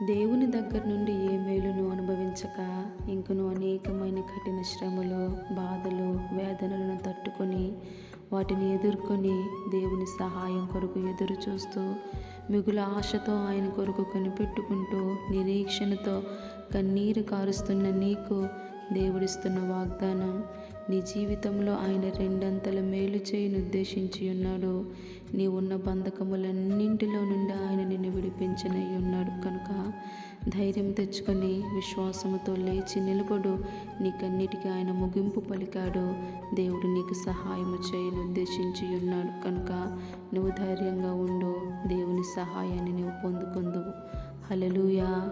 దేవుని దగ్గర నుండి ఏ మేలును అనుభవించక ఇంకను అనేకమైన కఠిన శ్రమలు, బాధలు, వేదనలను తట్టుకొని వాటిని ఎదుర్కొని దేవుని సహాయం కొరకు ఎదురు చూస్తూ మిగుల ఆశతో ఆయన కొరకు కనిపెట్టుకుంటూ నిరీక్షణతో కన్నీరు కారుస్తున్న నీకు దేవుడిస్తున్న వాగ్దానం, నీ జీవితంలో ఆయన రెండంతల మేలు చేయను ఉద్దేశించి ఉన్నాడు. నీ ఉన్న బంధకములన్నింటిలో నుండి ఆయన నిన్ను విడిపించనై ఉన్నాడు. కనుక ధైర్యం తెచ్చుకొని విశ్వాసముతో లేచి నిలబడు. నీకన్నిటికీ ఆయన ముగింపు పలికాడు. దేవుడు నీకు సహాయము చేయను ఉద్దేశించి ఉన్నాడు. కనుక నువ్వు ధైర్యంగా ఉండు. దేవుని సహాయాన్ని నువ్వు పొందుకుందువు. హల్లెలూయా.